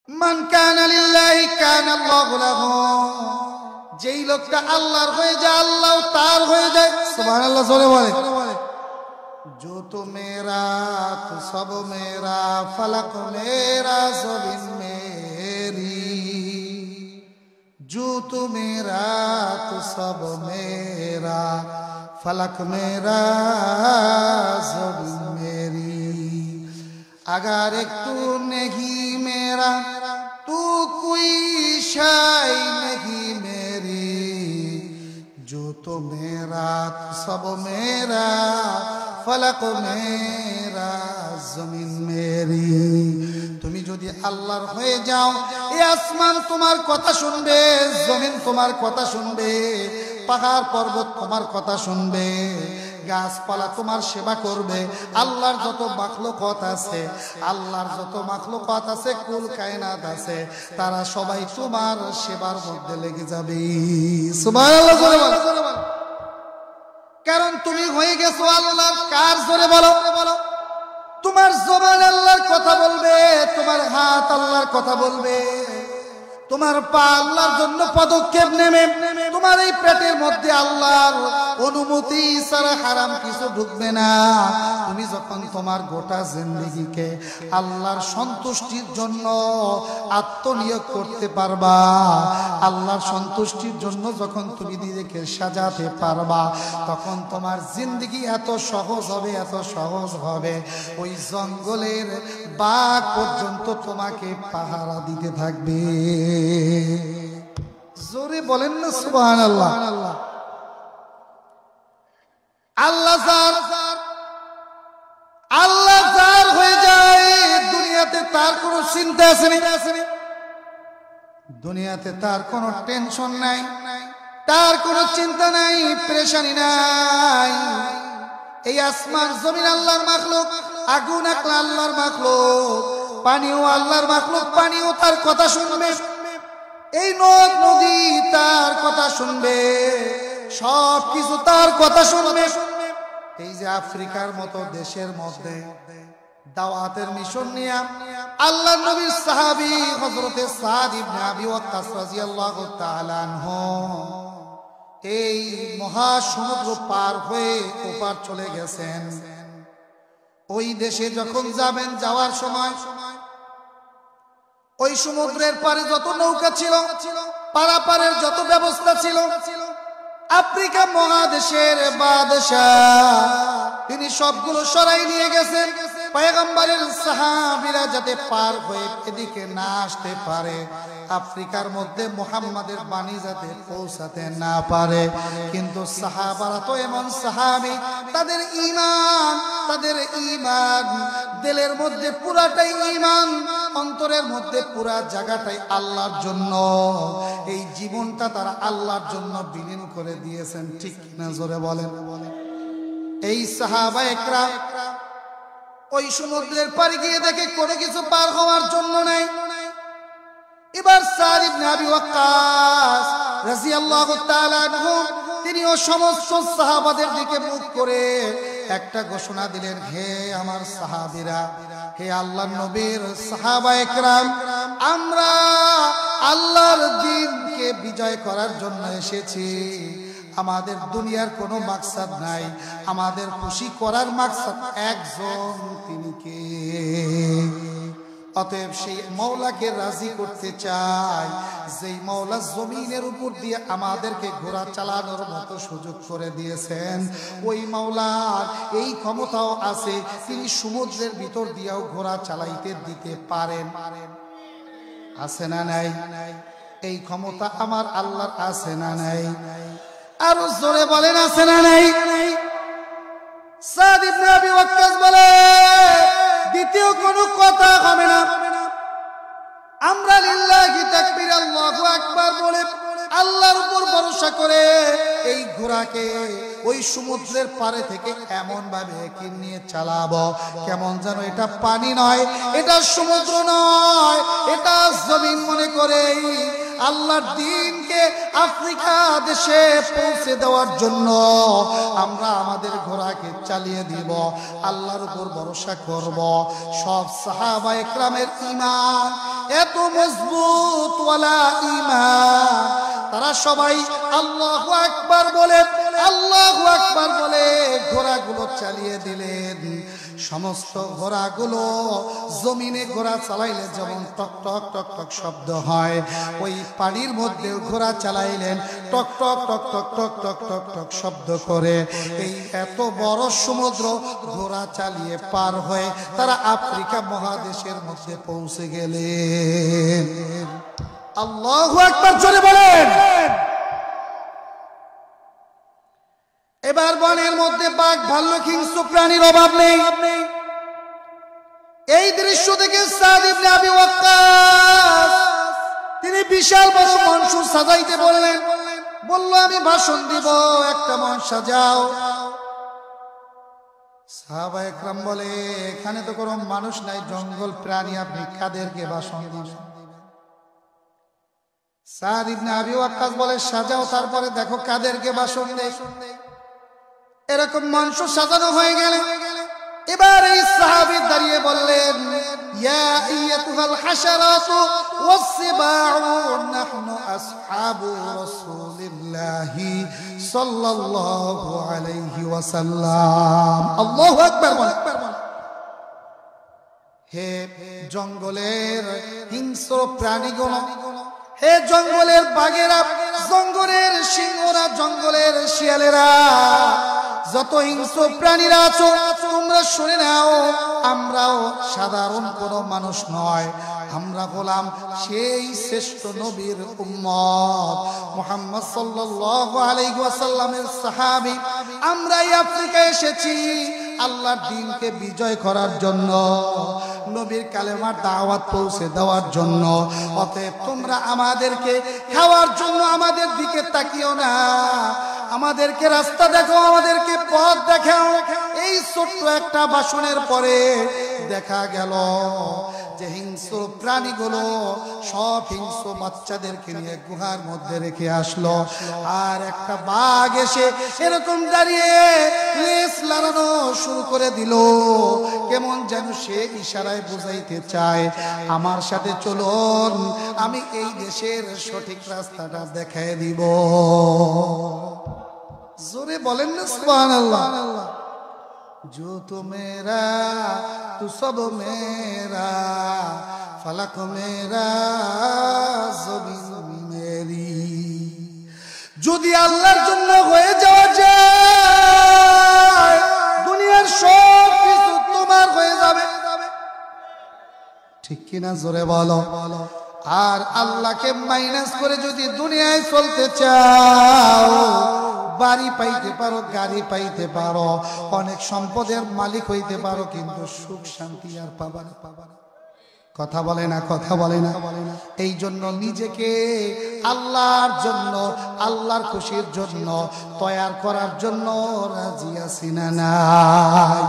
মান কানা লিল্লাহি কানা আল্লাহু লাহু, যেই লোকটা আল্লাহর হয়ে যায় আল্লাহ তার হয়ে যায়। সুবহানাল্লাহ জোরে বলে। जो तो मेरा तो सब मेरा, फलक मेरा ज़मीन मेरी, जो तो मेरा तो सब मेरा, फलक मेरा ज़मीन मेरी। अगर एक तू नहीं मेरा तू कोई शय नहीं मेरी, जो तो मेरा तो सब मेरा, फलक मेरा जमीन मेरी। তুমি যদি আল্লাহর হয়ে যাও এই আসমান তোমার কথা শুনবে, জমিন তোমার কথা শুনবে, পাহাড় পর্বত তোমার কথা শুনবে, গাছপালা তোমার সেবা করবে। আল্লাহর যত মাখলুকাত আছে, আল্লাহর যত মাখলুকাত আছে, কুল কায়নাত আছে, তারা সবাই তোমার সেবার মধ্যে লেগে যাবে। সুবহানাল্লাহ জোরে বলো। কারণ তুমি হয়ে গেছো আল্লাহর কার, জোরে বলো। তোমার জবান আল্লাহর কথা বলবে, তোমার হাত আল্লাহর কথা বলবে, তোমার পা আল্লাহর জন্য পদক্ষেপ নেবে, তোমার এই পেটের মধ্যে আল্লাহর অনুমতি ছাড়া হারাম কিছু ঢুকবে না। তুমি যখন তোমার গোটা জিন্দেগিকে আল্লাহর সন্তুষ্টির জন্য আত্মনিয়োগ করতে পারবা, আল্লাহর সন্তুষ্টির জন্য যখন তুমি নিজেকে সাজাতে পারবা, তখন তোমার জিন্দেগি এত সহজ হবে, এত সহজ হবে, ওই জঙ্গলের বাঘ পর্যন্ত তোমাকে পাহারা দিতে থাকবে। জোরে বলেন না সুবহানাল্লাহ। আল্লাহ যার হয়ে যায় দুনিয়াতে তার কোনো চিন্তা আছে না, দুনিয়াতে তার কোনো টেনশন নাই, তার কোনো চিন্তা নাই, পেরেশানি নাই। এই আসমান জমিন আল্লাহর মাখলুক, আগুন একলা আল্লাহর মাখলুক, পানিও আল্লাহর মাখলুক, পানিও তার কথা শুনবে, এই নদ নদী তার কথা শুনবে, সব কিছু তার কথা শুনবে। এই যে আফ্রিকার মতো দেশের মধ্যে দাওয়াতের মিশন নিয়ে আল্লাহর নবীর সাহাবী হযরতে সাদ ইবনে আবি ওয়াক্কাস রাদিয়াল্লাহু তাআলা আনহু এই মহাসমুদ্র পার হয়ে ওপার চলে গেছেন। ওই দেশে যখন যাবেন, যাওয়ার সময় ওই সমুদ্রের পারে যত নৌকা ছিল, পারাপারের যত ব্যবস্থা ছিল, আফ্রিকা মহাদেশের বাদশাহ তিনি সবগুলো সরাই নিয়ে গেছেন। পয়গম্বরের সাহাবীরা যাতে পার হয়ে এদিকে না আসতে পারে, আফ্রিকার মধ্যে মুহাম্মাদের বাণী যাতে পৌঁছাতে না পারে। কিন্তু সাহাবারা তো এমন সাহাবী, তাদের ঈমান দিলের মধ্যে পুরাটাই ঈমান, অন্তরের মধ্যে পুরা জায়গাটাই আল্লাহর জন্য, এই জীবনটা তারা আল্লাহর জন্য বিলীন করে দিয়েছেন। ঠিক না জোরে বলেন। এই সাহাবা একরাম ওই সমুদ্রের পাড়ে গিয়ে দেখে কোনো কিছু পার হওয়ার জন্য নাই। এবার সাদ ইবনে আবি ওয়াক্কাস রাদিয়াল্লাহু তাআলা আনহু তিনিও সমস্ত সাহাবাদের দিকে মুখ করে একটা ঘোষণা দিলেন, হে আমার সাহাবীরা, হে আল্লাহর নবীর সাহাবা একরাম, আমরা আল্লাহর দ্বীনকে বিজয় করার জন্য এসেছি। আমাদের দুনিয়ার কোনো মাকসাদ নাই, আমাদের খুশি করার মাকসাদ একজন, তিনি কে? অতএব সেই মওলাকে রাজি করতে চাই, যেই মওলা জমিনের উপর দিয়ে আমাদেরকে ঘোড়া চালানোর মতো সুযোগ করে দিয়েছেন। ওই মওলার এই ক্ষমতাও আছে, তিনি সমুদ্রের ভিতর দিয়েও ঘোড়া চালাইতে দিতে পারেন। আছে না নাই? এই ক্ষমতা আমার আল্লাহর আছে না নাই? আর জোরে বলেন আছে না নাই? সাদ ইবনে আবি ওয়াক্কাস বলে, দ্বিতীয় কোনো কথা হবে না। আমরা লিল্লাহি তাকবীর আল্লাহু আকবার বলে আল্লাহর উপর ভরসা করে এই ঘোড়াকে ওই সমুদ্রের পারে থেকে এমন ভাবে নিয়ে চালাবো, কেমন যেন এটা পানি নয়, এটা সমুদ্র নয়, এটা জমিন মনে করে আল্লাহর দ্বীনকে আফ্রিকা দেশে পৌঁছে দেওয়ার জন্য আমরা আমাদের ঘোড়াকে চালিয়ে দিব, আল্লাহর উপর ভরসা করব। সব সাহাবায়ে কেরামের ঈমান এত মজবুত ওয়ালা ঈমান, তারা সবাই আল্লাহু আকবার বলে, আল্লাহু আকবার বলে ঘোড়াগুলো চালিয়ে দিলেন। সমস্ত ঘোড়াগুলো জমিনে ঘোড়া চালাইলে যেমন টক টক টক টক শব্দ হয়, ওই পানির মধ্যে ঘোড়া চালাইলেন টক টক টক টক টক টক টক টক শব্দ করে। এই এত বড় সমুদ্র ঘোড়া চালিয়ে পার হয়ে তারা আফ্রিকা মহাদেশের মধ্যে পৌঁছে গেলেন। আল্লাহু আকবার জোরে বলেন। এবার বনের মধ্যে বাঘ ভাল্লুক হিংস্র প্রাণীর অভাব নেই। এই দৃশ্য থেকে সাদ ইবনে আবি ওয়াক্কাস তিনি বিশাল বড় মঞ্চ সাজাইতে বললেন। বলল আমি ভাষণ দিব, একটা মঞ্চ সাজাও। সাহাবায়ে কেরাম বলে এখানে তো কোনো মানুষ নাই, জঙ্গল প্রাণী, আপনি কাদেরকে ভাষণ দিবেন? সাদ ইবনে আবি ওয়াক্কাস বলে সাজাও, তারপরে দেখো কাদেরকে ভাষণ দেয়। এরকম মঞ্চ সাজানো হয়ে গেলে এবার এই সাহাবী দাঁড়িয়ে বললেন, ইয়া আইয়াতুহাল হাশারাতু ওয়াসসিবাউ নাহনু আসহাবু রাসূলিল্লাহি সাল্লাল্লাহু আলাইহি ওয়াসাল্লাম। আল্লাহু আকবার বলেন। হে জঙ্গলের হিংস্র প্রাণীগুলো, হে জঙ্গলের বাঘেরা, জঙ্গলের সিংহরা, জঙ্গলের শিয়ালেরা, যত হিংস্র প্রাণীরা আছো তোমরা শুনে নাও, আমরাও সাধারণ কোনো মানুষ নয়, আমরা হলাম সেই শ্রেষ্ঠ নবীর উম্মত মুহাম্মদ সাল্লাল্লাহু আলাইহি ওয়াসাল্লামের সাহাবী। আমরা এই আফ্রিকায় এসেছি আল্লাহর দ্বীনকে বিজয় করার জন্য, নবীর কালেমার দাওয়াত পৌঁছে দেওয়ার জন্য। অতএব তোমরা আমাদেরকে খাওয়ার জন্য আমাদের দিকে তাকিও না, আমাদেরকে রাস্তা দেখাও, আমাদেরকে পথ দেখাও। এই ছোট্ট একটা ভাষণের পরে দেখা গেল যে হিংস্র প্রাণীগুলো সব হিংস্র বাচ্চাদেরকে নিয়ে গুহার মধ্যে রেখে আসলো। আর একটা বাঘ এসে এরকম দাঁড়িয়ে লেজ লাড়ানো শুরু করে দিল, কেমন যেন সে ইশারায় বুঝাইতে চায় আমার সাথে চলুন, আমি এই দেশের সঠিক রাস্তাটা দেখায় দিব। জোরে বলেন না সুবহানাল্লাহ। जो तो मेरा तू सब मेरा, फलक मेरा ज़मीन मेरी। যদি আল্লাহর জন্য হয়ে যাওয়া যায় দুনিয়ার সব কিছু তোমার হয়ে যাবে, ঠিক কিনা জোরে বলো। আর আল্লাহকে মাইনাস করে যদি দুনিয়ায় চলতে চাও, বাড়ি পাইতে পারো, গাড়ি পাইতে পারো, অনেক সম্পদের মালিক হইতে পারো, কিন্তু সুখ শান্তি আর পাবা না। কথা বলে না, কথা বলে না। এই জন্য নিজেকে আল্লাহর জন্য, আল্লাহর খুশির জন্য তৈয়ার করার জন্য রাজি আছি না নাই?